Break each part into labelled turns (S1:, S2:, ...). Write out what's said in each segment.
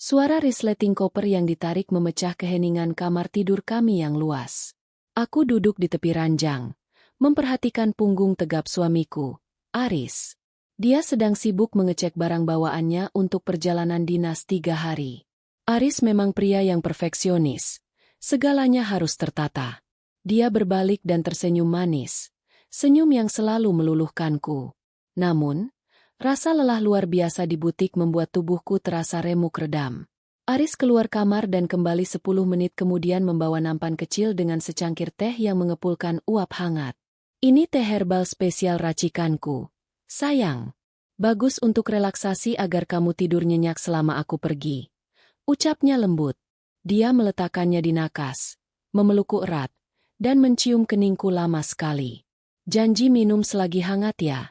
S1: Suara resleting koper yang ditarik memecah keheningan kamar tidur kami yang luas. Aku duduk di tepi ranjang, memperhatikan punggung tegap suamiku, Aris. Dia sedang sibuk mengecek barang bawaannya untuk perjalanan dinas 3 hari. Aris memang pria yang perfeksionis. Segalanya harus tertata. Dia berbalik dan tersenyum manis. Senyum yang selalu meluluhkanku. Namun, rasa lelah luar biasa di butik membuat tubuhku terasa remuk redam. Aris keluar kamar dan kembali 10 menit kemudian membawa nampan kecil dengan secangkir teh yang mengepulkan uap hangat. Ini teh herbal spesial racikanku. Sayang, bagus untuk relaksasi agar kamu tidur nyenyak selama aku pergi. Ucapnya lembut. Dia meletakkannya di nakas, memelukku erat, dan mencium keningku lama sekali. Janji minum selagi hangat ya.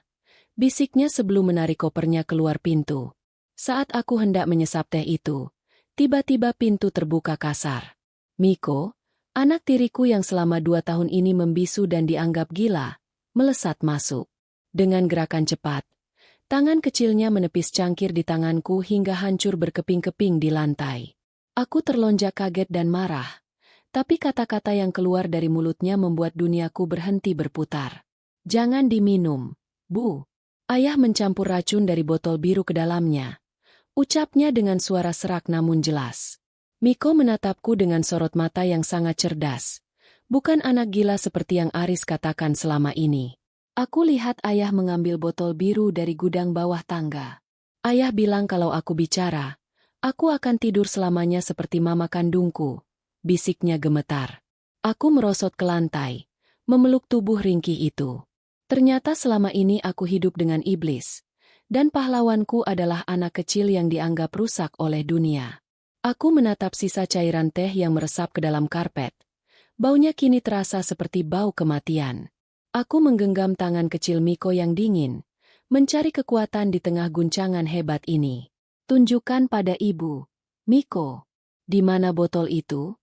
S1: Bisiknya sebelum menarik kopernya keluar pintu. Saat aku hendak menyesap teh itu, tiba-tiba pintu terbuka kasar. Miko, anak tiriku yang selama 2 tahun ini membisu dan dianggap gila, melesat masuk. Dengan gerakan cepat, tangan kecilnya menepis cangkir di tanganku hingga hancur berkeping-keping di lantai. Aku terlonjak kaget dan marah, tapi kata-kata yang keluar dari mulutnya membuat duniaku berhenti berputar. Jangan diminum, Bu. Ayah mencampur racun dari botol biru ke dalamnya. Ucapnya dengan suara serak namun jelas. Miko menatapku dengan sorot mata yang sangat cerdas. Bukan anak gila seperti yang Aris katakan selama ini. Aku lihat ayah mengambil botol biru dari gudang bawah tangga. Ayah bilang kalau aku bicara, aku akan tidur selamanya seperti mama kandungku. Bisiknya gemetar. Aku merosot ke lantai, memeluk tubuh ringkih itu. Ternyata selama ini aku hidup dengan iblis. Dan pahlawanku adalah anak kecil yang dianggap rusak oleh dunia. Aku menatap sisa cairan teh yang meresap ke dalam karpet. Baunya kini terasa seperti bau kematian. Aku menggenggam tangan kecil Miko yang dingin, mencari kekuatan di tengah guncangan hebat ini. Tunjukkan pada ibu. Miko, di mana botol itu?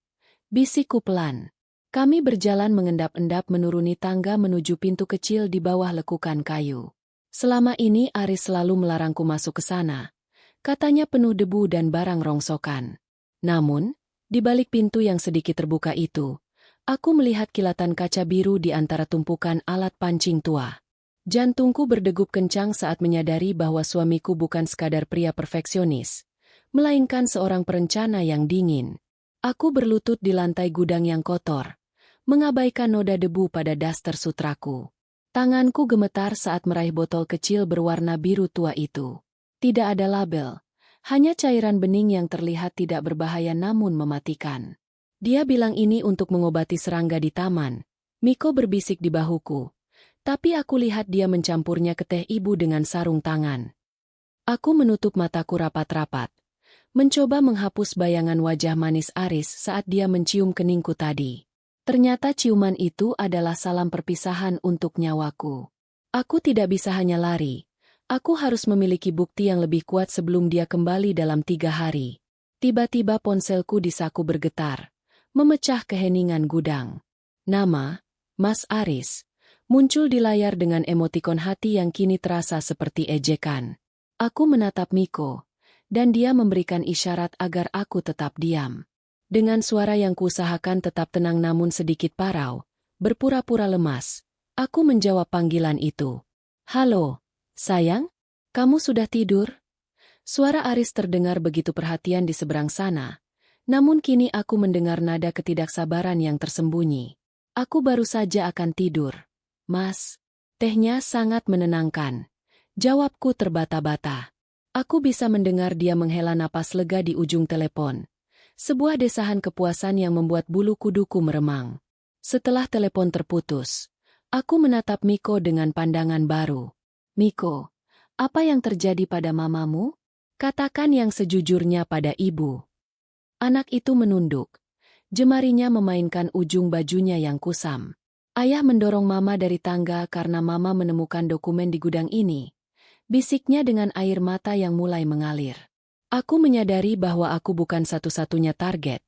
S1: Bisikku pelan. Kami berjalan mengendap-endap menuruni tangga menuju pintu kecil di bawah lekukan kayu. Selama ini Aris selalu melarangku masuk ke sana. Katanya penuh debu dan barang rongsokan. Namun, di balik pintu yang sedikit terbuka itu, aku melihat kilatan kaca biru di antara tumpukan alat pancing tua. Jantungku berdegup kencang saat menyadari bahwa suamiku bukan sekadar pria perfeksionis, melainkan seorang perencana yang dingin. Aku berlutut di lantai gudang yang kotor, mengabaikan noda debu pada daster sutraku. Tanganku gemetar saat meraih botol kecil berwarna biru tua itu. Tidak ada label, hanya cairan bening yang terlihat tidak berbahaya namun mematikan. Dia bilang ini untuk mengobati serangga di taman. Miko berbisik di bahuku. Tapi aku lihat dia mencampurnya ke teh ibu dengan sarung tangan. Aku menutup mataku rapat-rapat. Mencoba menghapus bayangan wajah manis Aris saat dia mencium keningku tadi. Ternyata ciuman itu adalah salam perpisahan untuk nyawaku. Aku tidak bisa hanya lari. Aku harus memiliki bukti yang lebih kuat sebelum dia kembali dalam 3 hari. Tiba-tiba ponselku di saku bergetar. Memecah keheningan gudang. Nama, Mas Aris, muncul di layar dengan emotikon hati yang kini terasa seperti ejekan. Aku menatap Miko, dan dia memberikan isyarat agar aku tetap diam. Dengan suara yang kuusahakan tetap tenang namun sedikit parau, berpura-pura lemas, aku menjawab panggilan itu. Halo, sayang, kamu sudah tidur? Suara Aris terdengar begitu perhatian di seberang sana. Namun kini aku mendengar nada ketidaksabaran yang tersembunyi. Aku baru saja akan tidur. Mas, tehnya sangat menenangkan. Jawabku terbata-bata. Aku bisa mendengar dia menghela napas lega di ujung telepon. Sebuah desahan kepuasan yang membuat bulu kuduku meremang. Setelah telepon terputus, aku menatap Miko dengan pandangan baru. Miko, apa yang terjadi pada mamamu? Katakan yang sejujurnya pada ibu. Anak itu menunduk. Jemarinya memainkan ujung bajunya yang kusam. Ayah mendorong mama dari tangga karena mama menemukan dokumen di gudang ini. Bisiknya dengan air mata yang mulai mengalir. Aku menyadari bahwa aku bukan satu-satunya target.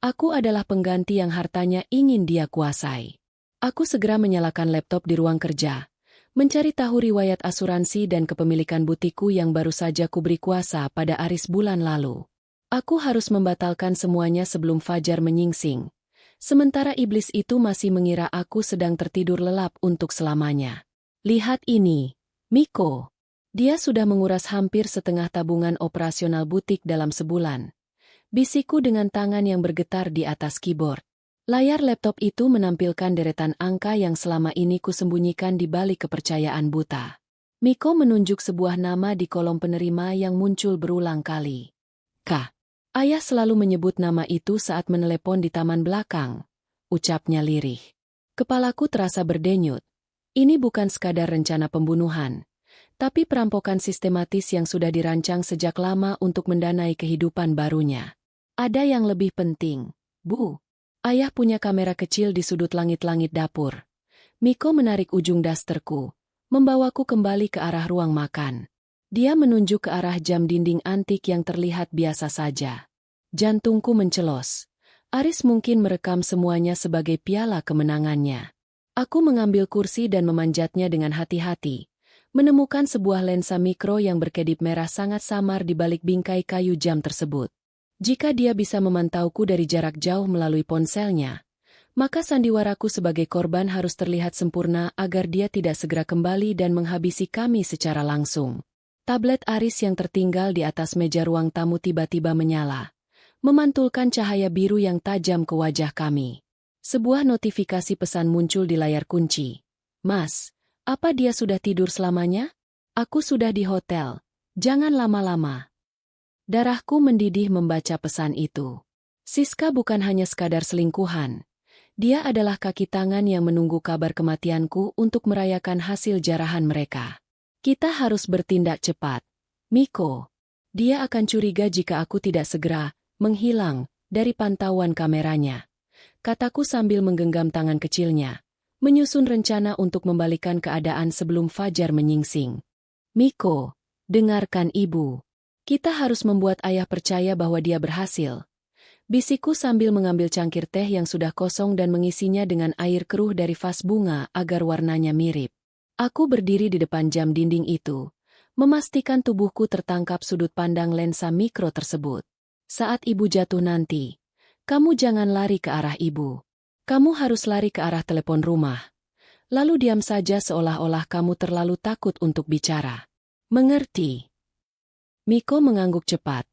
S1: Aku adalah pengganti yang hartanya ingin dia kuasai. Aku segera menyalakan laptop di ruang kerja, mencari tahu riwayat asuransi dan kepemilikan butikku yang baru saja kuberi kuasa pada Aris bulan lalu. Aku harus membatalkan semuanya sebelum fajar menyingsing. Sementara iblis itu masih mengira aku sedang tertidur lelap untuk selamanya. Lihat ini, Miko. Dia sudah menguras hampir setengah tabungan operasional butik dalam sebulan. Bisikku dengan tangan yang bergetar di atas keyboard. Layar laptop itu menampilkan deretan angka yang selama ini kusembunyikan di balik kepercayaan buta. Miko menunjuk sebuah nama di kolom penerima yang muncul berulang kali. Kak. Ayah selalu menyebut nama itu saat menelepon di taman belakang, ucapnya lirih. Kepalaku terasa berdenyut. Ini bukan sekadar rencana pembunuhan, tapi perampokan sistematis yang sudah dirancang sejak lama untuk mendanai kehidupan barunya. Ada yang lebih penting, Bu. Ayah punya kamera kecil di sudut langit-langit dapur. Miko menarik ujung dasterku, membawaku kembali ke arah ruang makan. Dia menunjuk ke arah jam dinding antik yang terlihat biasa saja. Jantungku mencelos. Aris mungkin merekam semuanya sebagai piala kemenangannya. Aku mengambil kursi dan memanjatnya dengan hati-hati, menemukan sebuah lensa mikro yang berkedip merah sangat samar di balik bingkai kayu jam tersebut. Jika dia bisa memantauku dari jarak jauh melalui ponselnya, maka sandiwaraku sebagai korban harus terlihat sempurna agar dia tidak segera kembali dan menghabisi kami secara langsung. Tablet Aris yang tertinggal di atas meja ruang tamu tiba-tiba menyala, memantulkan cahaya biru yang tajam ke wajah kami. Sebuah notifikasi pesan muncul di layar kunci. Mas, apa dia sudah tidur selamanya? Aku sudah di hotel. Jangan lama-lama. Darahku mendidih membaca pesan itu. Siska bukan hanya sekadar selingkuhan. Dia adalah kaki tangan yang menunggu kabar kematianku untuk merayakan hasil jarahan mereka. Kita harus bertindak cepat. Miko. Dia akan curiga jika aku tidak segera menghilang dari pantauan kameranya. Kataku sambil menggenggam tangan kecilnya, menyusun rencana untuk membalikan keadaan sebelum fajar menyingsing. Miko, dengarkan ibu. Kita harus membuat ayah percaya bahwa dia berhasil. Bisikku sambil mengambil cangkir teh yang sudah kosong dan mengisinya dengan air keruh dari vas bunga agar warnanya mirip. Aku berdiri di depan jam dinding itu, memastikan tubuhku tertangkap sudut pandang lensa mikro tersebut. Saat ibu jatuh nanti, kamu jangan lari ke arah ibu. Kamu harus lari ke arah telepon rumah. Lalu diam saja seolah-olah kamu terlalu takut untuk bicara. Mengerti? Miko mengangguk cepat.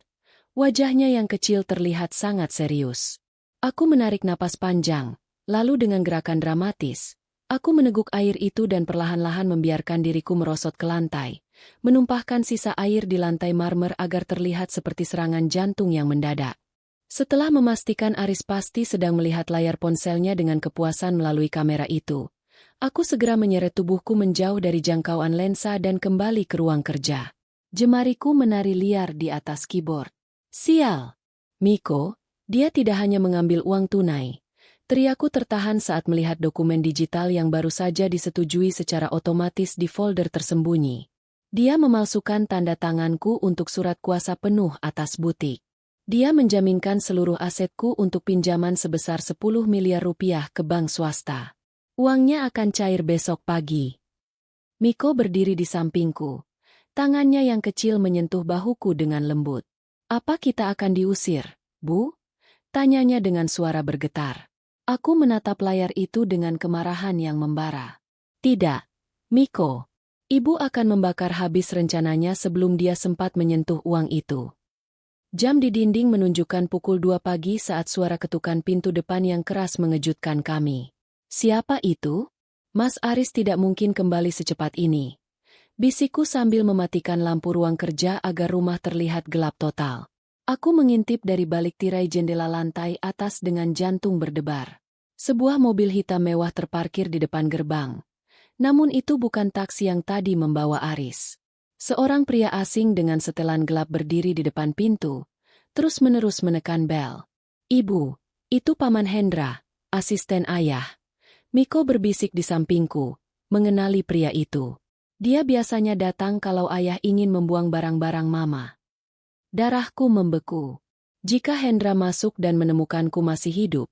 S1: Wajahnya yang kecil terlihat sangat serius. Aku menarik napas panjang, lalu dengan gerakan dramatis, aku meneguk air itu dan perlahan-lahan membiarkan diriku merosot ke lantai, menumpahkan sisa air di lantai marmer agar terlihat seperti serangan jantung yang mendadak. Setelah memastikan Aris pasti sedang melihat layar ponselnya dengan kepuasan melalui kamera itu, aku segera menyeret tubuhku menjauh dari jangkauan lensa dan kembali ke ruang kerja. Jemariku menari liar di atas keyboard. Sial! Miko, dia tidak hanya mengambil uang tunai. Teriakku tertahan saat melihat dokumen digital yang baru saja disetujui secara otomatis di folder tersembunyi. Dia memalsukan tanda tanganku untuk surat kuasa penuh atas butik. Dia menjaminkan seluruh asetku untuk pinjaman sebesar 10 miliar rupiah ke bank swasta. Uangnya akan cair besok pagi. Miko berdiri di sampingku. Tangannya yang kecil menyentuh bahuku dengan lembut. Apa kita akan diusir, Bu? Tanyanya dengan suara bergetar. Aku menatap layar itu dengan kemarahan yang membara. Tidak, Miko. Ibu akan membakar habis rencananya sebelum dia sempat menyentuh uang itu. Jam di dinding menunjukkan pukul 2 pagi saat suara ketukan pintu depan yang keras mengejutkan kami. Siapa itu? Mas Aris tidak mungkin kembali secepat ini. Bisikku sambil mematikan lampu ruang kerja agar rumah terlihat gelap total. Aku mengintip dari balik tirai jendela lantai atas dengan jantung berdebar. Sebuah mobil hitam mewah terparkir di depan gerbang. Namun itu bukan taksi yang tadi membawa Aris. Seorang pria asing dengan setelan gelap berdiri di depan pintu, terus-menerus menekan bel. Ibu, itu Paman Hendra, asisten ayah. Miko berbisik di sampingku, mengenali pria itu. Dia biasanya datang kalau ayah ingin membuang barang-barang mama. Darahku membeku. Jika Hendra masuk dan menemukanku masih hidup,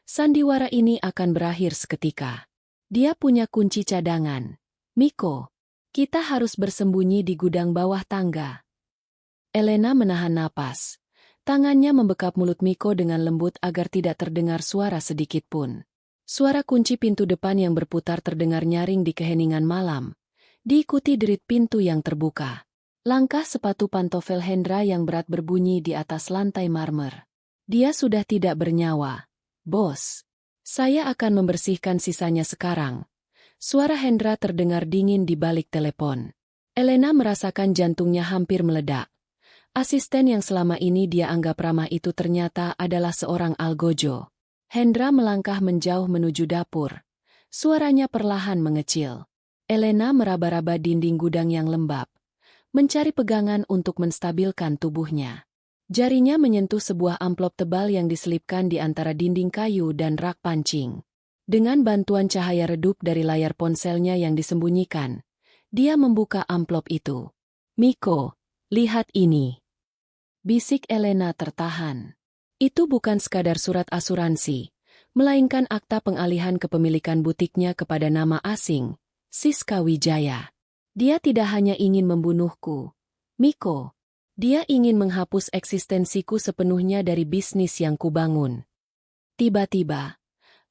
S1: sandiwara ini akan berakhir seketika. Dia punya kunci cadangan. Miko, kita harus bersembunyi di gudang bawah tangga. Elena menahan napas. Tangannya membekap mulut Miko dengan lembut agar tidak terdengar suara sedikit pun. Suara kunci pintu depan yang berputar terdengar nyaring di keheningan malam, diikuti derit pintu yang terbuka. Langkah sepatu pantofel Hendra yang berat berbunyi di atas lantai marmer. Dia sudah tidak bernyawa. Bos, saya akan membersihkan sisanya sekarang. Suara Hendra terdengar dingin di balik telepon. Elena merasakan jantungnya hampir meledak. Asisten yang selama ini dia anggap ramah itu ternyata adalah seorang algojo. Hendra melangkah menjauh menuju dapur. Suaranya perlahan mengecil. Elena meraba-raba dinding gudang yang lembab, mencari pegangan untuk menstabilkan tubuhnya. Jarinya menyentuh sebuah amplop tebal yang diselipkan di antara dinding kayu dan rak pancing. Dengan bantuan cahaya redup dari layar ponselnya yang disembunyikan, dia membuka amplop itu. "Miko, lihat ini," bisik Elena tertahan. Itu bukan sekadar surat asuransi, melainkan akta pengalihan kepemilikan butiknya kepada nama asing, Siska Wijaya. Dia tidak hanya ingin membunuhku, Miko. Dia ingin menghapus eksistensiku sepenuhnya dari bisnis yang kubangun. Tiba-tiba,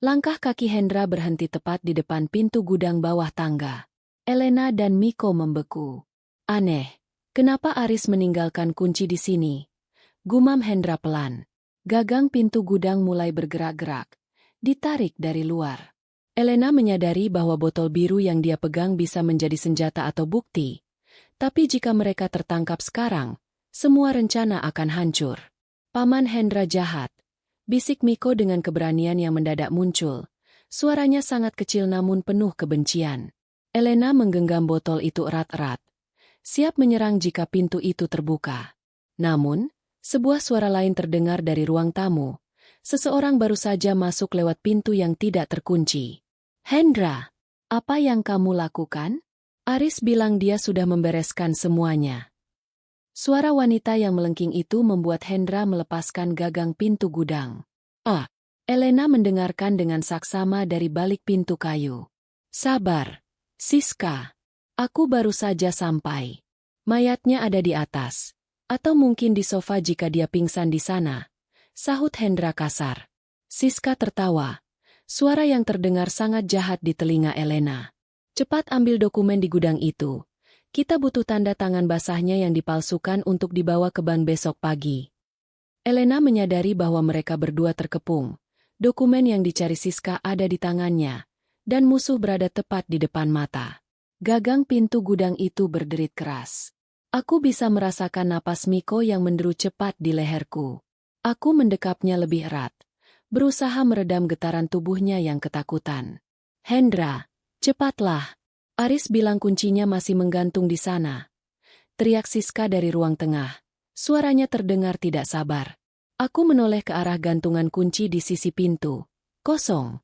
S1: langkah kaki Hendra berhenti tepat di depan pintu gudang bawah tangga. Elena dan Miko membeku. "Aneh, kenapa Aris meninggalkan kunci di sini?" Gumam Hendra pelan. Gagang pintu gudang mulai bergerak-gerak, ditarik dari luar. Elena menyadari bahwa botol biru yang dia pegang bisa menjadi senjata atau bukti. Tapi jika mereka tertangkap sekarang, semua rencana akan hancur. "Paman Hendra jahat," bisik Miko dengan keberanian yang mendadak muncul. Suaranya sangat kecil namun penuh kebencian. Elena menggenggam botol itu erat-erat, siap menyerang jika pintu itu terbuka. Namun, sebuah suara lain terdengar dari ruang tamu. Seseorang baru saja masuk lewat pintu yang tidak terkunci. "Hendra, apa yang kamu lakukan?" Aris bilang dia sudah membereskan semuanya. Suara wanita yang melengking itu membuat Hendra melepaskan gagang pintu gudang. "Ah!" Elena mendengarkan dengan saksama dari balik pintu kayu. "Sabar, Siska. Aku baru saja sampai. Mayatnya ada di atas. Atau mungkin di sofa jika dia pingsan di sana," sahut Hendra kasar. Siska tertawa. Suara yang terdengar sangat jahat di telinga Elena. "Cepat ambil dokumen di gudang itu. Kita butuh tanda tangan basahnya yang dipalsukan untuk dibawa ke bank besok pagi." Elena menyadari bahwa mereka berdua terkepung. Dokumen yang dicari Siska ada di tangannya, dan musuh berada tepat di depan mata. Gagang pintu gudang itu berderit keras. Aku bisa merasakan napas Miko yang menderu cepat di leherku. Aku mendekapnya lebih erat, berusaha meredam getaran tubuhnya yang ketakutan. "Hendra, cepatlah." Aris bilang kuncinya masih menggantung di sana. Teriak Siska dari ruang tengah. Suaranya terdengar tidak sabar. Aku menoleh ke arah gantungan kunci di sisi pintu. Kosong.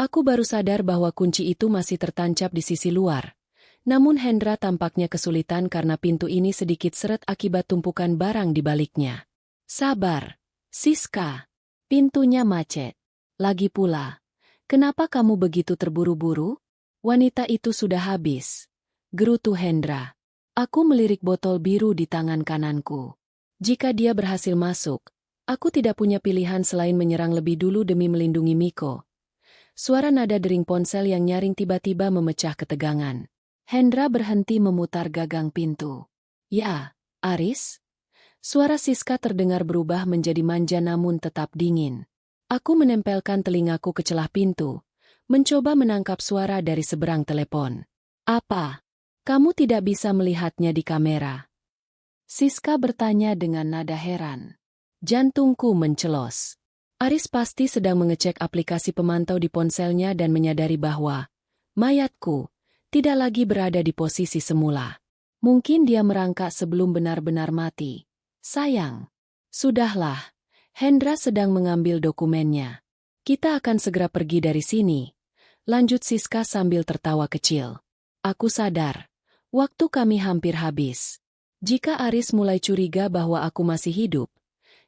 S1: Aku baru sadar bahwa kunci itu masih tertancap di sisi luar. Namun Hendra tampaknya kesulitan karena pintu ini sedikit seret akibat tumpukan barang di baliknya. "Sabar, Siska. Pintunya macet. Lagi pula, kenapa kamu begitu terburu-buru? Wanita itu sudah habis," gerutu Hendra. Aku melirik botol biru di tangan kananku. Jika dia berhasil masuk, aku tidak punya pilihan selain menyerang lebih dulu demi melindungi Miko. Suara nada dering ponsel yang nyaring tiba-tiba memecah ketegangan. Hendra berhenti memutar gagang pintu. "Ya, Aris?" Suara Siska terdengar berubah menjadi manja namun tetap dingin. Aku menempelkan telingaku ke celah pintu, mencoba menangkap suara dari seberang telepon. "Apa? Kamu tidak bisa melihatnya di kamera?" Siska bertanya dengan nada heran. Jantungku mencelos. Aris pasti sedang mengecek aplikasi pemantau di ponselnya dan menyadari bahwa mayatku tidak lagi berada di posisi semula. Mungkin dia merangkak sebelum benar-benar mati. Sayang. Sudahlah. Hendra sedang mengambil dokumennya. "Kita akan segera pergi dari sini," lanjut Siska sambil tertawa kecil. Aku sadar. Waktu kami hampir habis. Jika Aris mulai curiga bahwa aku masih hidup,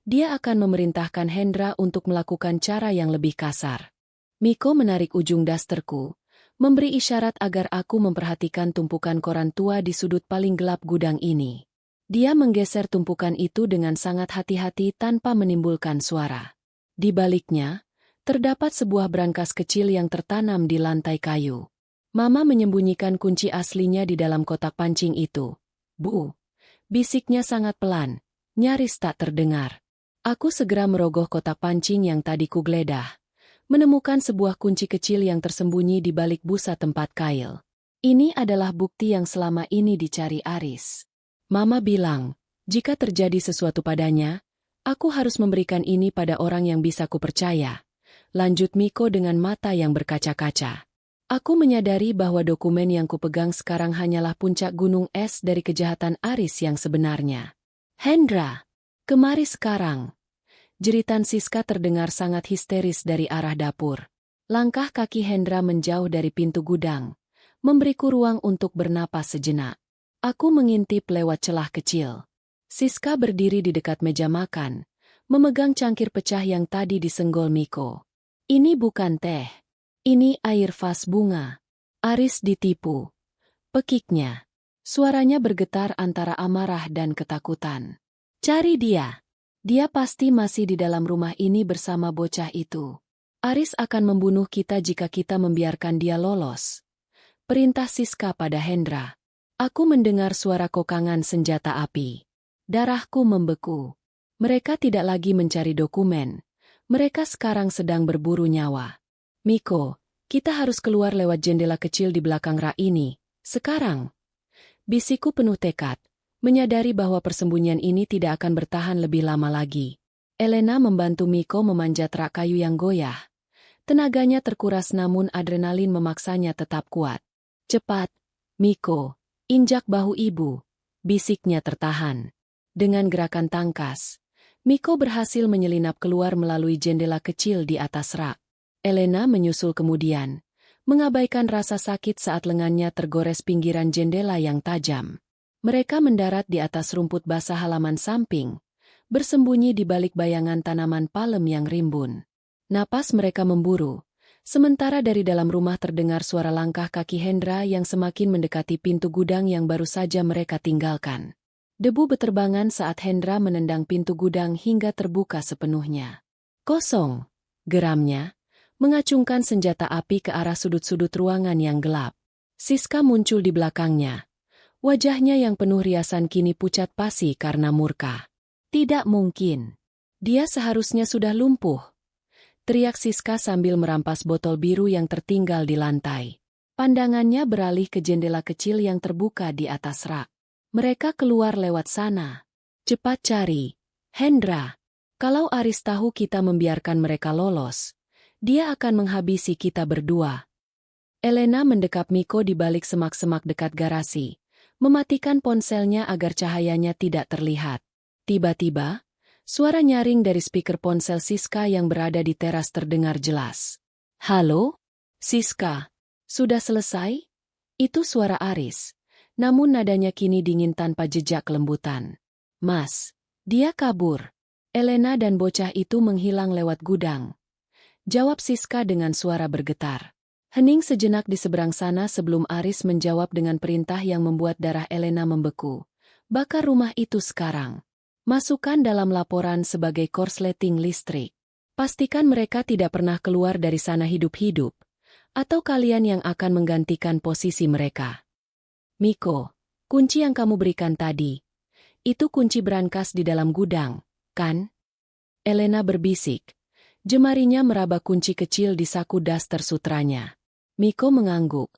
S1: dia akan memerintahkan Hendra untuk melakukan cara yang lebih kasar. Miko menarik ujung dasterku, memberi isyarat agar aku memperhatikan tumpukan koran tua di sudut paling gelap gudang ini. Dia menggeser tumpukan itu dengan sangat hati-hati tanpa menimbulkan suara. Di baliknya, terdapat sebuah brankas kecil yang tertanam di lantai kayu. Mama menyembunyikan kunci aslinya di dalam kotak pancing itu. Bu, bisiknya sangat pelan, nyaris tak terdengar. Aku segera merogoh kotak pancing yang tadi kugeledah, menemukan sebuah kunci kecil yang tersembunyi di balik busa tempat kail. Ini adalah bukti yang selama ini dicari Aris. Mama bilang, jika terjadi sesuatu padanya, aku harus memberikan ini pada orang yang bisa kupercaya. Lanjut Miko dengan mata yang berkaca-kaca. Aku menyadari bahwa dokumen yang kupegang sekarang hanyalah puncak gunung es dari kejahatan Aris yang sebenarnya. Hendra, kemari sekarang. Jeritan Siska terdengar sangat histeris dari arah dapur. Langkah kaki Hendra menjauh dari pintu gudang, memberiku ruang untuk bernapas sejenak. Aku mengintip lewat celah kecil. Siska berdiri di dekat meja makan, memegang cangkir pecah yang tadi disenggol Miko. Ini bukan teh. Ini air vas bunga. Aris ditipu. Pekiknya. Suaranya bergetar antara amarah dan ketakutan. Cari dia. Dia pasti masih di dalam rumah ini bersama bocah itu. Aris akan membunuh kita jika kita membiarkan dia lolos. Perintah Siska pada Hendra. Aku mendengar suara kokangan senjata api. Darahku membeku. Mereka tidak lagi mencari dokumen. Mereka sekarang sedang berburu nyawa. Miko, kita harus keluar lewat jendela kecil di belakang rak ini. Sekarang. Bisikku penuh tekad, menyadari bahwa persembunyian ini tidak akan bertahan lebih lama lagi. Elena membantu Miko memanjat rak kayu yang goyah. Tenaganya terkuras namun adrenalin memaksanya tetap kuat. Cepat, Miko. Injak bahu ibu, bisiknya tertahan. Dengan gerakan tangkas, Miko berhasil menyelinap keluar melalui jendela kecil di atas rak. Elena menyusul kemudian, mengabaikan rasa sakit saat lengannya tergores pinggiran jendela yang tajam. Mereka mendarat di atas rumput basah halaman samping, bersembunyi di balik bayangan tanaman palem yang rimbun. Napas mereka memburu. Sementara dari dalam rumah terdengar suara langkah kaki Hendra yang semakin mendekati pintu gudang yang baru saja mereka tinggalkan. Debu beterbangan saat Hendra menendang pintu gudang hingga terbuka sepenuhnya. Kosong, geramnya, mengacungkan senjata api ke arah sudut-sudut ruangan yang gelap. Siska muncul di belakangnya. Wajahnya yang penuh riasan kini pucat pasi karena murka. Tidak mungkin. Dia seharusnya sudah lumpuh. Teriak Siska sambil merampas botol biru yang tertinggal di lantai. Pandangannya beralih ke jendela kecil yang terbuka di atas rak. Mereka keluar lewat sana. Cepat cari. Hendra. Kalau Aris tahu kita membiarkan mereka lolos, dia akan menghabisi kita berdua. Elena mendekap Miko di balik semak-semak dekat garasi, mematikan ponselnya agar cahayanya tidak terlihat. Tiba-tiba, suara nyaring dari speaker ponsel Siska yang berada di teras terdengar jelas. Halo? Siska, sudah selesai? Itu suara Aris, namun nadanya kini dingin tanpa jejak kelembutan. Mas, dia kabur. Elena dan bocah itu menghilang lewat gudang. Jawab Siska dengan suara bergetar. Hening sejenak di seberang sana sebelum Aris menjawab dengan perintah yang membuat darah Elena membeku. Bakar rumah itu sekarang. Masukkan dalam laporan sebagai korsleting listrik. Pastikan mereka tidak pernah keluar dari sana hidup-hidup, atau kalian yang akan menggantikan posisi mereka. Miko, kunci yang kamu berikan tadi, itu kunci brankas di dalam gudang, kan? Elena berbisik. Jemarinya meraba kunci kecil di saku daster sutranya. Miko mengangguk.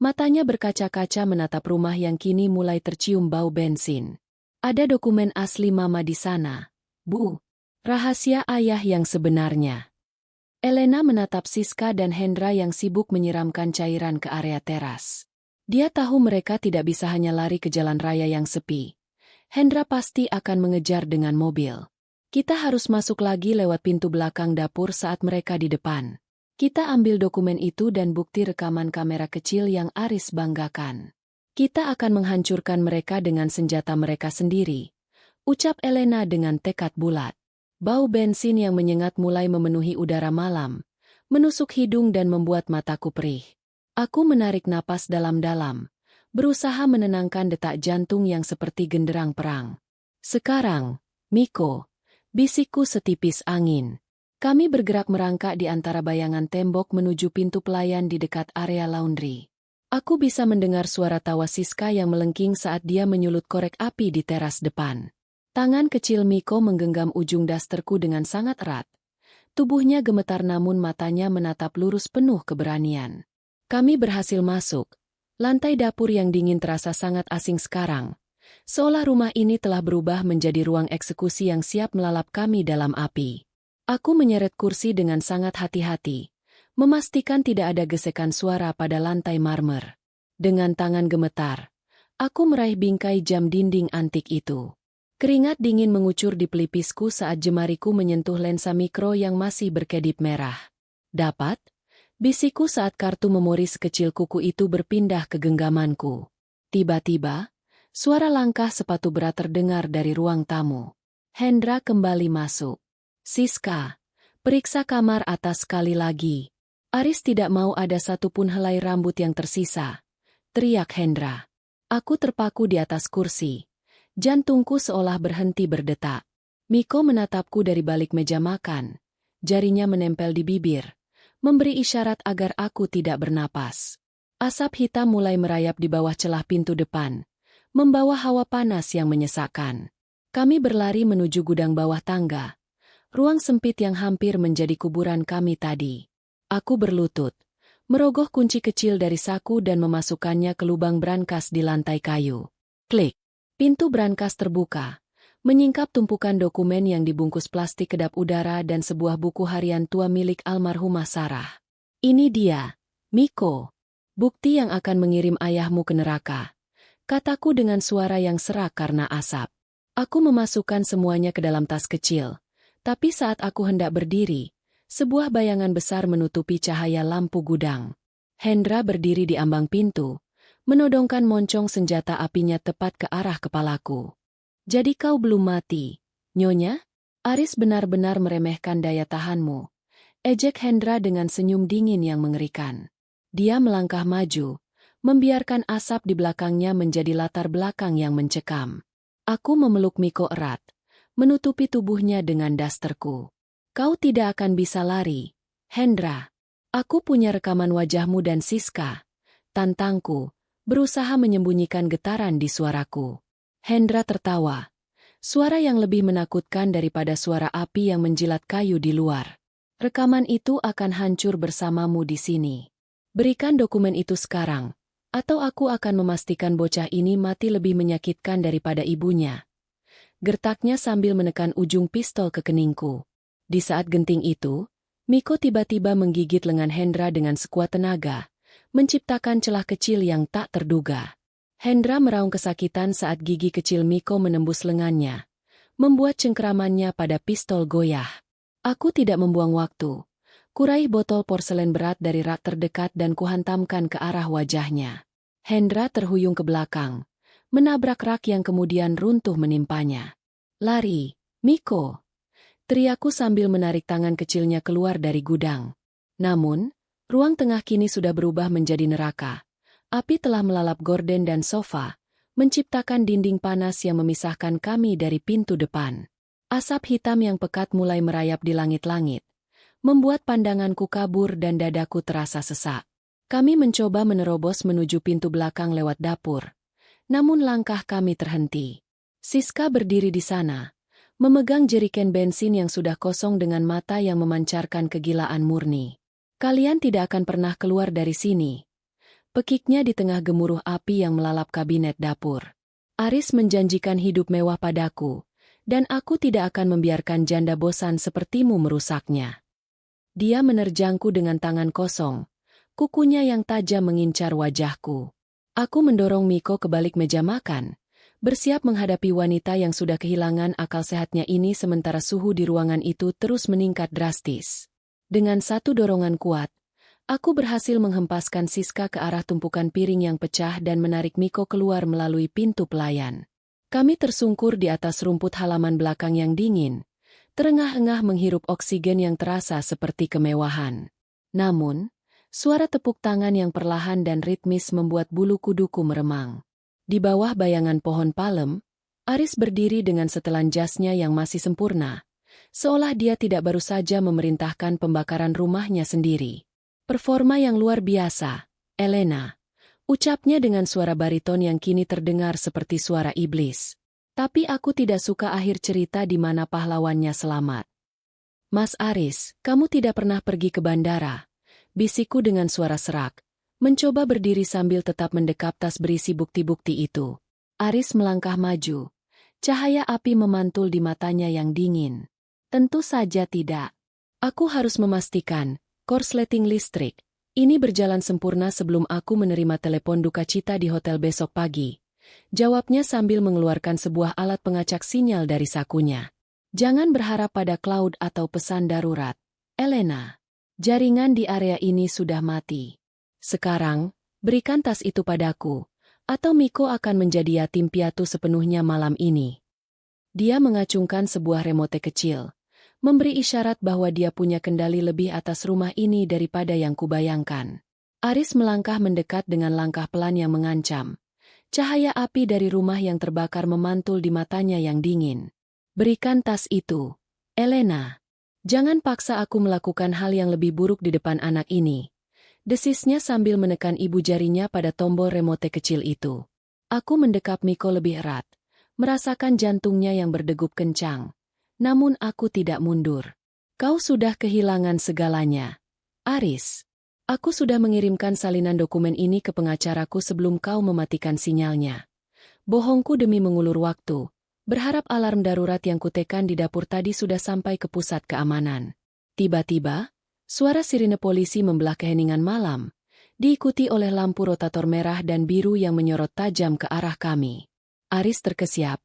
S1: Matanya berkaca-kaca menatap rumah yang kini mulai tercium bau bensin. Ada dokumen asli Mama di sana. Bu, rahasia ayah yang sebenarnya. Elena menatap Siska dan Hendra yang sibuk menyiramkan cairan ke area teras. Dia tahu mereka tidak bisa hanya lari ke jalan raya yang sepi. Hendra pasti akan mengejar dengan mobil. Kita harus masuk lagi lewat pintu belakang dapur saat mereka di depan. Kita ambil dokumen itu dan bukti rekaman kamera kecil yang Aris banggakan. Kita akan menghancurkan mereka dengan senjata mereka sendiri, ucap Elena dengan tekad bulat. Bau bensin yang menyengat mulai memenuhi udara malam, menusuk hidung dan membuat mataku perih. Aku menarik napas dalam-dalam, berusaha menenangkan detak jantung yang seperti genderang perang. Sekarang, Miko, bisikku setipis angin. Kami bergerak merangkak di antara bayangan tembok menuju pintu pelayan di dekat area laundry. Aku bisa mendengar suara tawa Siska yang melengking saat dia menyulut korek api di teras depan. Tangan kecil Miko menggenggam ujung dasterku dengan sangat erat. Tubuhnya gemetar namun matanya menatap lurus penuh keberanian. Kami berhasil masuk. Lantai dapur yang dingin terasa sangat asing sekarang. Seolah rumah ini telah berubah menjadi ruang eksekusi yang siap melalap kami dalam api. Aku menyeret kursi dengan sangat hati-hati, memastikan tidak ada gesekan suara pada lantai marmer. Dengan tangan gemetar, aku meraih bingkai jam dinding antik itu. Keringat dingin mengucur di pelipisku saat jemariku menyentuh lensa mikro yang masih berkedip merah. Dapat? Bisikku saat kartu memori sekecil kuku itu berpindah ke genggamanku. Tiba-tiba, suara langkah sepatu berat terdengar dari ruang tamu. Hendra kembali masuk. Siska, periksa kamar atas sekali lagi. Aris tidak mau ada satupun helai rambut yang tersisa. Teriak Hendra. Aku terpaku di atas kursi. Jantungku seolah berhenti berdetak. Miko menatapku dari balik meja makan. Jarinya menempel di bibir, memberi isyarat agar aku tidak bernapas. Asap hitam mulai merayap di bawah celah pintu depan, membawa hawa panas yang menyesakkan. Kami berlari menuju gudang bawah tangga. Ruang sempit yang hampir menjadi kuburan kami tadi. Aku berlutut, merogoh kunci kecil dari saku dan memasukkannya ke lubang brankas di lantai kayu. Klik. Pintu brankas terbuka, menyingkap tumpukan dokumen yang dibungkus plastik kedap udara dan sebuah buku harian tua milik almarhumah Sarah. Ini dia, Miko. Bukti yang akan mengirim ayahmu ke neraka. Kataku dengan suara yang serak karena asap. Aku memasukkan semuanya ke dalam tas kecil. Tapi saat aku hendak berdiri, sebuah bayangan besar menutupi cahaya lampu gudang. Hendra berdiri di ambang pintu, menodongkan moncong senjata apinya tepat ke arah kepalaku. Jadi kau belum mati, Nyonya? Aris benar-benar meremehkan daya tahanmu. Ejek Hendra dengan senyum dingin yang mengerikan. Dia melangkah maju, membiarkan asap di belakangnya menjadi latar belakang yang mencekam. Aku memeluk Miko erat, menutupi tubuhnya dengan dasterku. Kau tidak akan bisa lari, Hendra. Aku punya rekaman wajahmu dan Siska. Tantangku, berusaha menyembunyikan getaran di suaraku. Hendra tertawa. Suara yang lebih menakutkan daripada suara api yang menjilat kayu di luar. Rekaman itu akan hancur bersamamu di sini. Berikan dokumen itu sekarang, atau aku akan memastikan bocah ini mati lebih menyakitkan daripada ibunya. Gertaknya sambil menekan ujung pistol ke keningku. Di saat genting itu, Miko tiba-tiba menggigit lengan Hendra dengan sekuat tenaga, menciptakan celah kecil yang tak terduga. Hendra meraung kesakitan saat gigi kecil Miko menembus lengannya, membuat cengkeramannya pada pistol goyah. Aku tidak membuang waktu. Kuraih botol porselen berat dari rak terdekat dan kuhantamkan ke arah wajahnya. Hendra terhuyung ke belakang, menabrak rak yang kemudian runtuh menimpanya. Lari, Miko! Teriakku sambil menarik tangan kecilnya keluar dari gudang. Namun, ruang tengah kini sudah berubah menjadi neraka. Api telah melalap gorden dan sofa, menciptakan dinding panas yang memisahkan kami dari pintu depan. Asap hitam yang pekat mulai merayap di langit-langit, membuat pandanganku kabur dan dadaku terasa sesak. Kami mencoba menerobos menuju pintu belakang lewat dapur. Namun langkah kami terhenti. Siska berdiri di sana, memegang jeriken bensin yang sudah kosong dengan mata yang memancarkan kegilaan murni. Kalian tidak akan pernah keluar dari sini. Pekiknya di tengah gemuruh api yang melalap kabinet dapur. Aris menjanjikan hidup mewah padaku, dan aku tidak akan membiarkan janda bosan sepertimu merusaknya. Dia menerjangku dengan tangan kosong, kukunya yang tajam mengincar wajahku. Aku mendorong Miko ke balik meja makan, bersiap menghadapi wanita yang sudah kehilangan akal sehatnya ini sementara suhu di ruangan itu terus meningkat drastis. Dengan satu dorongan kuat, aku berhasil menghempaskan Siska ke arah tumpukan piring yang pecah dan menarik Miko keluar melalui pintu pelayan. Kami tersungkur di atas rumput halaman belakang yang dingin, terengah-engah menghirup oksigen yang terasa seperti kemewahan. Namun, Suara tepuk tangan yang perlahan dan ritmis membuat bulu kuduku meremang. Di bawah bayangan pohon palem, Aris berdiri dengan setelan jasnya yang masih sempurna, seolah dia tidak baru saja memerintahkan pembakaran rumahnya sendiri. Performa yang luar biasa, Elena, ucapnya dengan suara bariton yang kini terdengar seperti suara iblis. Tapi aku tidak suka akhir cerita di mana pahlawannya selamat. Mas Aris, kamu tidak pernah pergi ke bandara, bisikku dengan suara serak, mencoba berdiri sambil tetap mendekap tas berisi bukti-bukti itu. Aris melangkah maju. Cahaya api memantul di matanya yang dingin. Tentu saja tidak. Aku harus memastikan, korsleting listrik, ini berjalan sempurna sebelum aku menerima telepon duka cita di hotel besok pagi. Jawabnya sambil mengeluarkan sebuah alat pengacak sinyal dari sakunya. Jangan berharap pada cloud atau pesan darurat, Elena. Jaringan di area ini sudah mati. Sekarang, berikan tas itu padaku, atau Miko akan menjadi yatim piatu sepenuhnya malam ini. Dia mengacungkan sebuah remote kecil, memberi isyarat bahwa dia punya kendali lebih atas rumah ini daripada yang kubayangkan. Aris melangkah mendekat dengan langkah pelan yang mengancam. Cahaya api dari rumah yang terbakar memantul di matanya yang dingin. Berikan tas itu, Elena. Jangan paksa aku melakukan hal yang lebih buruk di depan anak ini. Desisnya sambil menekan ibu jarinya pada tombol remote kecil itu. Aku mendekap Miko lebih erat, merasakan jantungnya yang berdegup kencang. Namun aku tidak mundur. Kau sudah kehilangan segalanya, Aris. Aku sudah mengirimkan salinan dokumen ini ke pengacaraku sebelum kau mematikan sinyalnya. Bohongku demi mengulur waktu. Berharap alarm darurat yang kutekan di dapur tadi sudah sampai ke pusat keamanan. Tiba-tiba, suara sirine polisi membelah keheningan malam, diikuti oleh lampu rotator merah dan biru yang menyorot tajam ke arah kami. Aris terkesiap.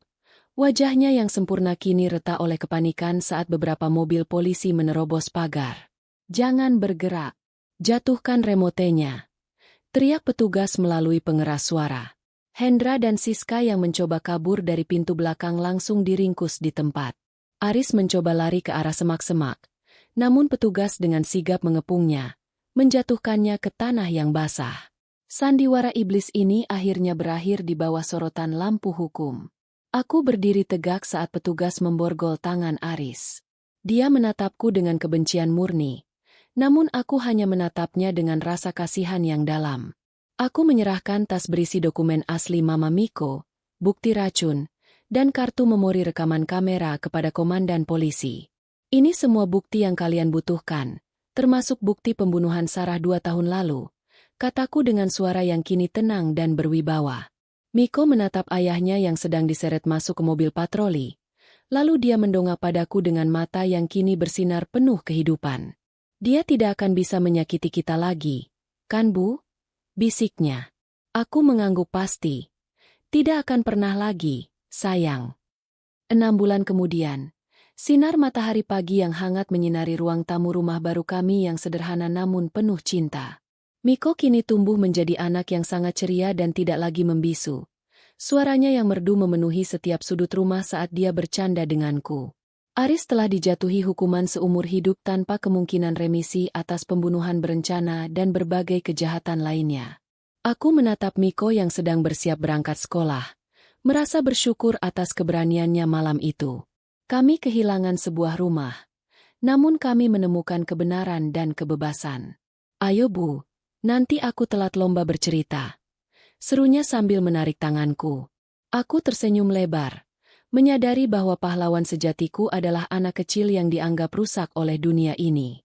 S1: Wajahnya yang sempurna kini retak oleh kepanikan saat beberapa mobil polisi menerobos pagar. Jangan bergerak. Jatuhkan remotenya. Teriak petugas melalui pengeras suara. Hendra dan Siska yang mencoba kabur dari pintu belakang langsung diringkus di tempat. Aris mencoba lari ke arah semak-semak, namun petugas dengan sigap mengepungnya, menjatuhkannya ke tanah yang basah. Sandiwara iblis ini akhirnya berakhir di bawah sorotan lampu hukum. Aku berdiri tegak saat petugas memborgol tangan Aris. Dia menatapku dengan kebencian murni, namun aku hanya menatapnya dengan rasa kasihan yang dalam. Aku menyerahkan tas berisi dokumen asli Mama Miko, bukti racun, dan kartu memori rekaman kamera kepada komandan polisi. Ini semua bukti yang kalian butuhkan, termasuk bukti pembunuhan Sarah 2 tahun lalu, kataku dengan suara yang kini tenang dan berwibawa. Miko menatap ayahnya yang sedang diseret masuk ke mobil patroli, lalu dia mendongak padaku dengan mata yang kini bersinar penuh kehidupan. Dia tidak akan bisa menyakiti kita lagi, kan Bu? Bisiknya. Aku mengangguk pasti. Tidak akan pernah lagi, sayang. 6 bulan kemudian, sinar matahari pagi yang hangat menyinari ruang tamu rumah baru kami yang sederhana namun penuh cinta. Miko kini tumbuh menjadi anak yang sangat ceria dan tidak lagi membisu. Suaranya yang merdu memenuhi setiap sudut rumah saat dia bercanda denganku. Aris telah dijatuhi hukuman seumur hidup tanpa kemungkinan remisi atas pembunuhan berencana dan berbagai kejahatan lainnya. Aku menatap Miko yang sedang bersiap berangkat sekolah, merasa bersyukur atas keberaniannya malam itu. Kami kehilangan sebuah rumah, namun kami menemukan kebenaran dan kebebasan. Ayo Bu, nanti aku telat lomba bercerita. Serunya sambil menarik tanganku. Aku tersenyum lebar, menyadari bahwa pahlawan sejatiku adalah anak kecil yang dianggap rusak oleh dunia ini.